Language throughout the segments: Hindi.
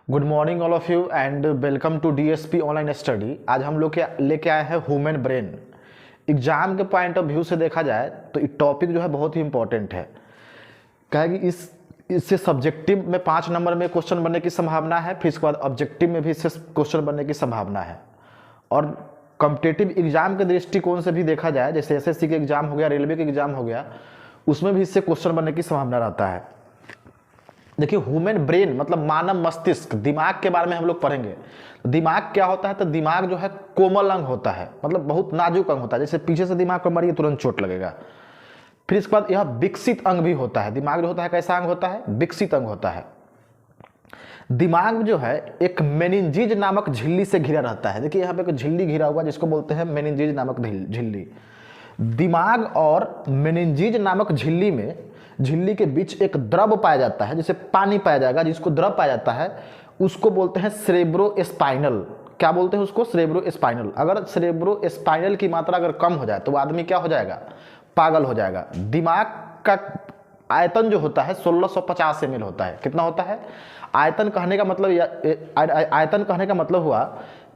Good morning all of you and welcome to DSP online study. आज हम लोग लेके आए हैं ह्यूमन ब्रेन। एग्जाम के पॉइंट ऑफ व्यू से देखा जाए तो ये टॉपिक जो है बहुत ही इंपॉर्टेंट है। क्या कि इससे सब्जेक्टिव में 5 नंबर में क्वेश्चन बनने की संभावना है, फिर इसके बाद ऑब्जेक्टिव में भी इससे क्वेश्चन बनने की संभावना है। और कॉम्पिटेटिव एग्जाम के दृष्टिकोण से भी देखा जाए, जैसे एसएससी के एग्जाम हो गया, रेलवे के एग्जाम हो गया, उसमें भी इससे क्वेश्चन बनने की संभावना रहता है। देखिए, ह्यूमन ब्रेन मतलब मानव मस्तिष्क, दिमाग के बारे में हम लोग पढ़ेंगे। दिमाग क्या होता है? तो दिमाग जो है कोमल अंग होता है, मतलब बहुत नाजुक अंग होता है। जैसे पीछे से दिमाग पर मारिए तुरंत चोट लगेगा। फिर इसके बाद यह विकसित अंग भी होता है। दिमाग जो होता है कैसा अंग होता है? विकसित अंग होता है। दिमाग जो है एक मेनिंजेज नामक झिल्ली से घिरा रहता है। देखिए यहाँ पे एक झिल्ली घिरा हुआ जिसको बोलते हैं मेनिंजेज नामक झिल्ली। दिमाग और मेनिंजेज नामक झिल्ली के बीच एक द्रव पाया जाता है, जैसे पानी पाया जाएगा, जिसको द्रव पाया जाता है उसको बोलते हैं सेरेब्रोस्पाइनल। क्या बोलते हैं उसको? सेरेब्रोस्पाइनल। अगर सेरेब्रोस्पाइनल की मात्रा अगर कम हो जाए तो आदमी क्या हो जाएगा? पागल हो जाएगा। दिमाग का आयतन जो होता है 1650 ml होता है। कितना होता है? आयतन कहने का मतलब हुआ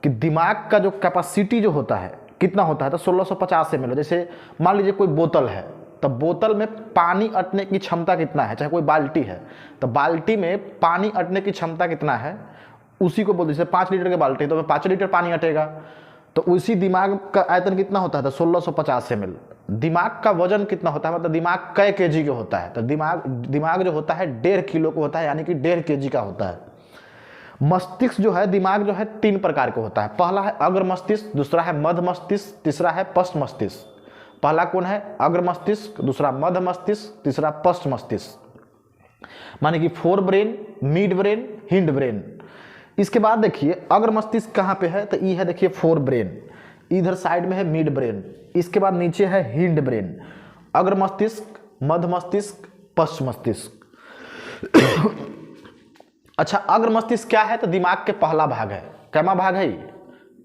कि दिमाग का जो कैपेसिटी जो होता है कितना होता है? तो 1650 ml। जैसे मान लीजिए कोई बोतल है, तो बोतल में पानी अटने की क्षमता कितना है? चाहे कोई बाल्टी है तो बाल्टी में पानी अटने की क्षमता कितना है, उसी को बोलते हैं। जैसे 5 लीटर की बाल्टी तो 5 लीटर पानी अटेगा, तो उसी दिमाग का आयतन कितना होता है? तो 1650 ml। दिमाग का वजन कितना होता है? मतलब दिमाग कै केजी का होता है? तो दिमाग जो होता है 1.5 किलो का होता है, यानी कि 1.5 केजी का होता है। मस्तिष्क जो है, दिमाग जो है 3 प्रकार का होता है। पहला है अग्र मस्तिष्क, दूसरा है मध्य मस्तिष्क, तीसरा है पश्च मस्तिष्क। पहला कौन है? अग्र मस्तिष्क, दूसरा मध्य मस्तिष्क, तीसरा पश्च मस्तिष्क। माने कि fore brain, mid brain, hind brain. इसके बाद देखिए अग्र मस्तिष्क कहाँ पे है? तो ये है, देखिए फोर ब्रेन, इधर साइड में है मिड ब्रेन, इसके बाद नीचे है हिंड ब्रेन। अग्र मस्तिष्क, मध्य मस्तिष्क, पश्च मस्तिष्क। अच्छा, अग्र मस्तिष्क क्या है? तो दिमाग के पहला भाग है। कैमा भाग है?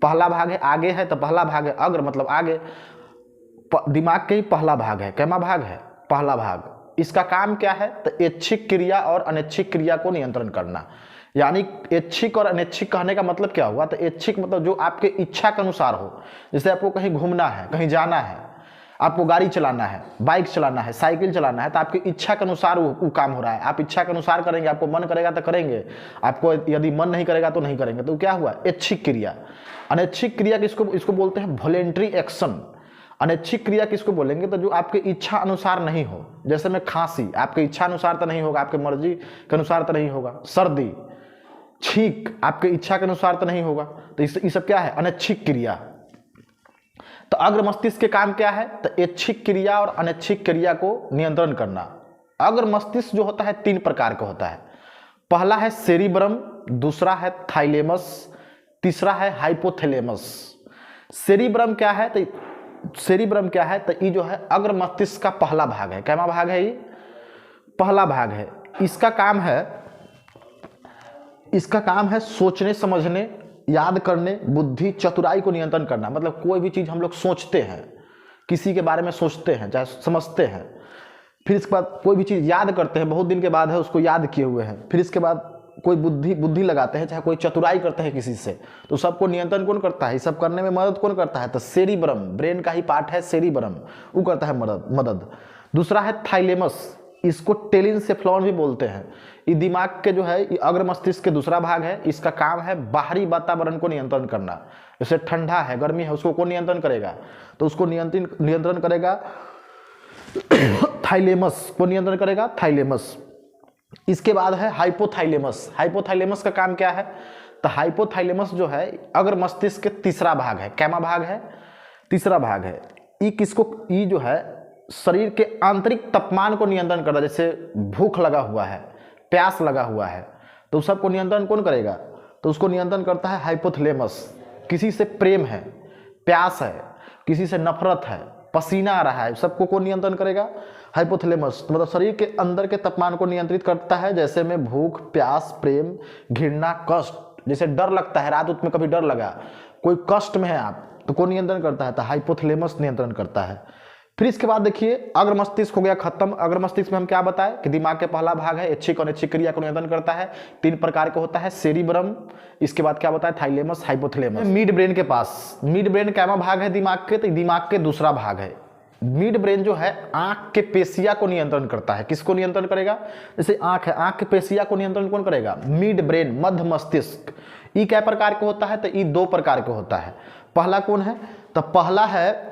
पहला भाग है। आगे है तो पहला भाग है। अग्र मतलब आगे, दिमाग के ही पहला भाग है। कैमा भाग है? पहला भाग। इसका काम क्या है? तो ऐच्छिक क्रिया और अनैच्छिक क्रिया को नियंत्रण करना। यानी ऐच्छिक और अनैच्छिक कहने का मतलब क्या हुआ? तो ऐच्छिक मतलब जो आपके इच्छा के अनुसार हो। जैसे आपको कहीं घूमना है, कहीं जाना है, आपको गाड़ी चलाना है, बाइक चलाना है, साइकिल चलाना है, तो आपकी इच्छा के अनुसार वो काम हो रहा है। आप इच्छा के अनुसार करेंगे, आपको मन करेगा तो करेंगे, आपको यदि मन नहीं करेगा तो नहीं करेंगे। तो क्या हुआ? ऐच्छिक क्रिया। अनैच्छिक क्रिया इसको बोलते हैं वॉलेंट्री एक्शन। अनैच्छिक क्रिया किसको बोलेंगे? तो जो आपके इच्छा अनुसार नहीं हो। जैसे में खांसी आपके इच्छा अनुसार तो नहीं होगा, आपके मर्जी के अनुसार तो नहीं होगा। सर्दी, छींक आपके इच्छा के अनुसार तो नहीं होगा। तो ये सब क्या है? अनैच्छिक क्रिया। तो अग्र मस्तिष्क के काम क्या है? तो ऐच्छिक क्रिया और अनैच्छिक क्रिया को नियंत्रण करना। अग्र मस्तिष्क जो होता है 3 प्रकार का होता है। पहला है सेरिब्रम, दूसरा है थाइलेमस, तीसरा है हाइपोथैलेमस। सेरिब्रम क्या है? तो सेरिब्रम क्या है? तो ये जो है अग्र मस्तिष्क का पहला भाग है। कैमा भाग है? ये पहला भाग है। इसका काम है सोचने समझने, याद करने, बुद्धि चतुराई को नियंत्रण करना। मतलब कोई भी चीज हम लोग सोचते हैं, किसी के बारे में सोचते हैं, चाहे समझते हैं, फिर इसके बाद कोई भी चीज याद करते हैं, बहुत दिन के बाद है उसको याद किए हुए हैं, फिर इसके बाद कोई बुद्धि लगाते हैं, चाहे कोई चतुराई करते हैं किसी से, तो सबको नियंत्रण कौन करता है? सब करने में मदद कौन करता है? तो सेरिब्रम, ब्रेन का ही पार्ट है सेरिब्रम, वो करता है मदद। दूसरा है थाइलेमस, इसको टेलिनसेफ्लॉन भी बोलते हैं। ये दिमाग के जो है, ये अग्र मस्तिष्क के दूसरा भाग है। इसका काम है बाहरी वातावरण को नियंत्रण करना। जैसे ठंडा है, गर्मी है, उसको कौन नियंत्रण करेगा? तो उसको नियंत्रण करेगा थाइलेमस को नियंत्रण करेगा थाइलेमस। इसके बाद है हाइपोथैलेमस। हाइपोथैलेमस का काम क्या है? तो हाइपोथैलेमस जो है अग्र मस्तिष्क के तीसरा भाग है। कैमा भाग है? तीसरा भाग है। ये जो है शरीर के आंतरिक तापमान को नियंत्रण करता है। जैसे भूख लगा हुआ है, प्यास लगा हुआ है, तो सबको नियंत्रण कौन करेगा? तो उसको नियंत्रण करता है हाइपोथैलेमस। किसी से प्रेम है, प्यास है, किसी से नफरत है, पसीना आ रहा है, सबको कौन नियंत्रण करेगा? हाइपोथैलेमस। मतलब शरीर के अंदर के तापमान को नियंत्रित करता है। जैसे में भूख, प्यास, प्रेम, घृणा, कष्ट। जैसे डर लगता है, रात में कभी डर लगा, कोई कष्ट में है आप, तो कौन नियंत्रण करता है? तो हाइपोथैलेमस नियंत्रण करता है। फिर इसके बाद देखिए अग्र मस्तिष्क हो गया खत्म। अग्र मस्तिष्क में हम क्या बताएं कि दिमाग के पहला भाग है ऐच्छिक और अनैच्छिक क्रिया को नियंत्रण करता है, 3 प्रकार का होता है, सेरिब्रम, इसके बाद क्या बताया थाइलेमस, हाइपोथैलेमस। मिड ब्रेन के पास, मिड ब्रेन कैमा भाग है दिमाग के, तो दिमाग के दूसरा भाग है। मिड ब्रेन जो है आंख के पेशिया को नियंत्रण करता है। किसको नियंत्रण करेगा? जैसे आंख है, आंख के पेशिया को नियंत्रण कौन करेगा? मिड ब्रेन, मध्य मस्तिष्क। ये क्या प्रकार का होता है? तो ये 2 प्रकार का होता है। पहला कौन है? तो पहला है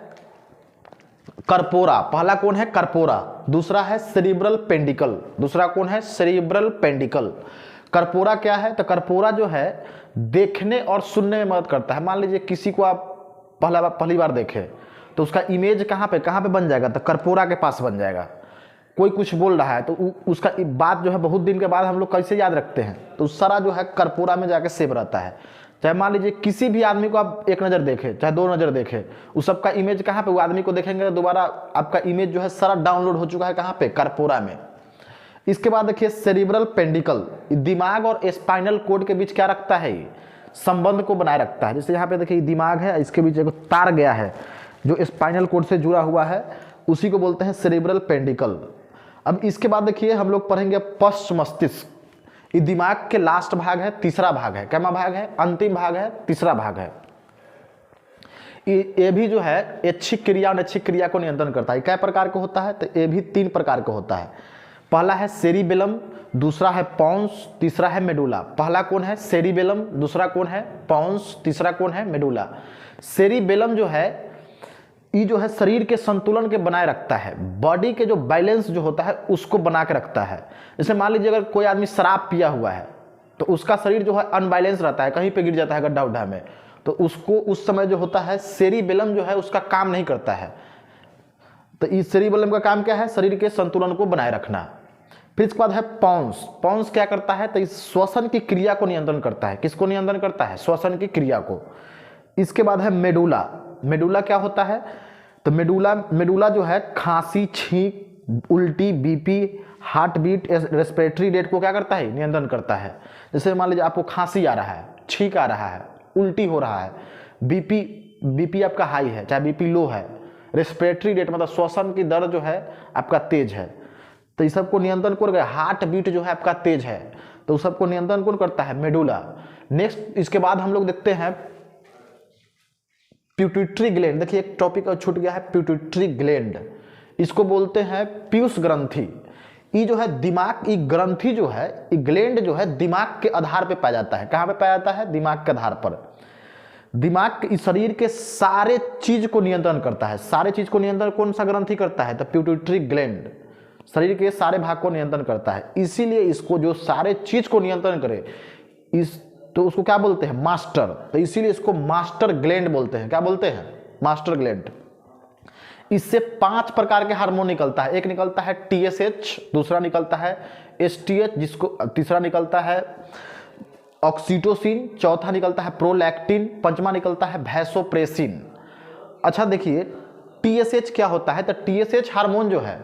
कर्पोरा, पहला कौन है? कर्पोरा। दूसरा है सेरिब्रल पेंडिकल, दूसरा कौन है? सेरिब्रल पेंडिकल। कर्पोरा क्या है? तो कर्पोरा जो है देखने और सुनने में मदद करता है। मान लीजिए किसी को आप पहली बार देखे तो उसका इमेज कहाँ पे बन जाएगा? तो कर्पोरा के पास बन जाएगा। कोई कुछ बोल रहा है तो उसका बात जो है बहुत दिन के बाद हम लोग कैसे याद रखते हैं? तो सारा जो है कर्पोरा में जाके सेव रहता है। चाहे मान लीजिए किसी भी आदमी को आप एक नज़र देखें, चाहे 2 नज़र देखें, उस सबका इमेज कहाँ पे? वो आदमी को देखेंगे तो दोबारा आपका इमेज जो है सारा डाउनलोड हो चुका है कहाँ पे? कर्पोरा में। इसके बाद देखिए सेरिब्रल पेंडिकल, दिमाग और स्पाइनल कोड के बीच क्या रखता है? संबंध को बनाए रखता है। जैसे यहाँ पे देखिए दिमाग है, इसके बीच एक तार गया है जो स्पाइनल कोड से जुड़ा हुआ है, उसी को बोलते हैं सेरिब्रल पेंडिकल। अब इसके बाद देखिए हम लोग पढ़ेंगे पश्च मस्तिष्क। ये दिमाग के लास्ट भाग है, तीसरा भाग है। कैमा भाग है? अंतिम भाग है, तीसरा भाग है। ये भी जो है ऐच्छिक क्रिया और अनैच्छिक क्रिया को नियंत्रण करता है। क्या प्रकार का होता है? तो ये भी 3 प्रकार का होता है। पहला है सेरिबेलम, दूसरा है पॉन्स, तीसरा है मेडुला। पहला कौन है? सेरिबेलम, दूसरा कौन है? पॉन्स, तीसरा कौन है? मेडुला। सेरिबेलम जो है ये जो है शरीर के संतुलन के बनाए रखता है, बॉडी के जो बैलेंस जो होता है उसको बना के रखता है। जैसे मान लीजिए अगर कोई आदमी शराब पिया हुआ है तो उसका शरीर जो है अनबैलेंस रहता है, कहीं पे गिर जाता है गड्ढा उड्ढा में, तो उसको उस समय जो होता है सेरिबेलम जो है उसका काम नहीं करता है। तो इस सेरिबेलम का काम क्या है? शरीर के संतुलन को बनाए रखना। फिर इसके बाद है पॉन्स। पॉन्स क्या करता है? तो इस श्वसन की क्रिया को नियंत्रण करता है। किसको नियंत्रण करता है? श्वसन की क्रिया को। इसके बाद है मेडुला। मेडुला क्या होता है? तो मेडुला जो है खांसी, छींक, उल्टी, BP, heart beat, respiratory rate को क्या करता है? नियंत्रण करता है। जैसे मान लीजिए आपको खांसी आ रहा है, छींक आ रहा है, उल्टी हो रहा है, बीपी आपका हाई है, चाहे बीपी लो है, रेस्पिरेटरी रेट मतलब श्वसन की दर जो है आपका तेज है, तो इस सबको नियंत्रण कौन करेगा? हार्ट बीट जो है आपका तेज है, तो उस सबको नियंत्रण कौन करता है? मेडुला। नेक्स्ट इसके बाद हम लोग देखते हैं पिट्यूटरी ग्लैंड। देखिए एक टॉपिक और छूट गया है, पिट्यूटरी ग्लैंड। इसको बोलते हैं पीयूष ग्रंथि। ये जो है दिमाग, ये ग्रंथि जो है, ये ग्लैंड जो है दिमाग के आधार पे पाया जाता है। कहाँ पे पाया जाता है? दिमाग के आधार पर। दिमाग के शरीर के सारे चीज को नियंत्रण करता है। सारे चीज को नियंत्रण कौन सा ग्रंथि करता है? तो पिट्यूटरी ग्लैंड शरीर के सारे भाग को नियंत्रण करता है। इसीलिए इसको जो सारे चीज को नियंत्रण करे तो उसको क्या बोलते हैं? मास्टर। तो इसीलिए इसको मास्टर ग्लैंड बोलते हैं। क्या बोलते हैं? Master gland. इससे 5 प्रकार के हार्मोन निकलता है। एक निकलता है TSH, दूसरा निकलता है STH, जिसको तीसरा निकलता है ऑक्सीटोसिन, चौथा निकलता है प्रोलैक्टिन, पंचमा निकलता है वैसोप्रेसिन। अच्छा देखिए TSH क्या होता है? तो TSH हार्मोन जो है,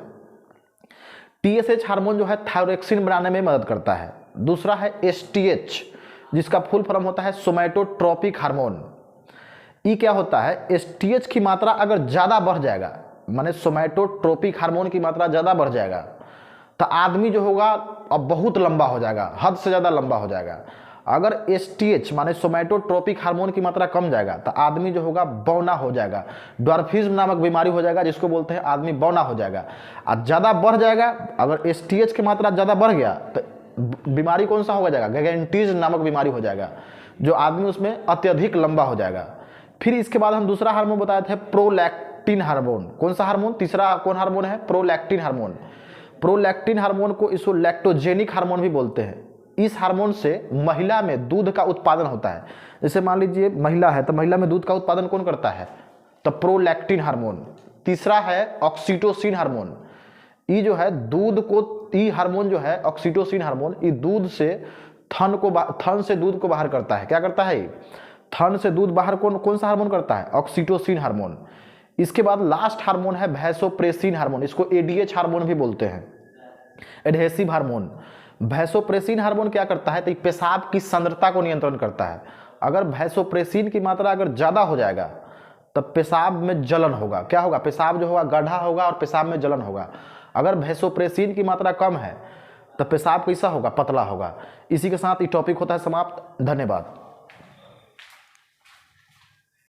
TSH हार्मोन जो है थायरोक्सिन बनाने में मदद करता है। दूसरा है STH, जिसका फुल फॉर्म होता है सोमैटोट्रोपिक हार्मोन। ये क्या होता है? STH की मात्रा अगर ज़्यादा बढ़ जाएगा, माने सोमैटोट्रोपिक हार्मोन की मात्रा ज़्यादा बढ़ जाएगा, तो आदमी जो होगा अब बहुत लंबा हो जाएगा, हद से ज़्यादा लंबा हो जाएगा। अगर STH माने सोमैटोट्रोपिक हार्मोन की मात्रा कम जाएगा तो आदमी जो होगा बौना हो जाएगा, ड्वार्फिज्म नामक बीमारी हो जाएगा, जिसको बोलते हैं आदमी बौना हो जाएगा। और ज़्यादा बढ़ जाएगा, अगर STH की मात्रा ज़्यादा बढ़ गया तो बीमारी कौन सा हो जाएगा? गैगेंटीज नामक बीमारी हो जाएगा, जो आदमी उसमें अत्यधिक लंबा हो जाएगा। फिर इसके बाद हम दूसरा हार्मोन बताए थे प्रोलैक्टिन हार्मोन। कौन सा हार्मोन? तीसरा कौन हार्मोन है? Prolactin hormone. प्रोलैक्टिन हार्मोन को इसको लैक्टोजेनिक हार्मोन भी बोलते हैं। इस हार्मोन से महिला में दूध का उत्पादन होता है। जैसे मान लीजिए महिला है तो महिला में दूध का उत्पादन कौन करता है? तो प्रोलैक्टिन हार्मोन। तीसरा है ऑक्सीटोसिन हार्मोन। ये जो है दूध को, ये हार्मोन जो है ऑक्सीटोसिन हार्मोन, ये दूध से थन से दूध को बाहर करता है। क्या करता है? थन से दूध बाहर कौन सा हार्मोन करता है? Oxytocin hormone. इसके बाद लास्ट हार्मोन है वैसोप्रेसिन हार्मोन। इसको ADH हार्मोन भी बोलते हैं, एडहेसिव हार्मोन। वैसोप्रेसिन हार्मोन क्या करता है? तो पेशाब की सांद्रता को नियंत्रण करता है। अगर वैसोप्रेसिन की मात्रा अगर ज़्यादा हो जाएगा तब पेशाब में जलन होगा। क्या होगा? पेशाब जो होगा गाढ़ा होगा और पेशाब में जलन होगा। अगर वैसोप्रेसिन की मात्रा कम है तब पेशाब कैसा होगा? पतला होगा। इसी के साथ ये टॉपिक होता है समाप्त। धन्यवाद।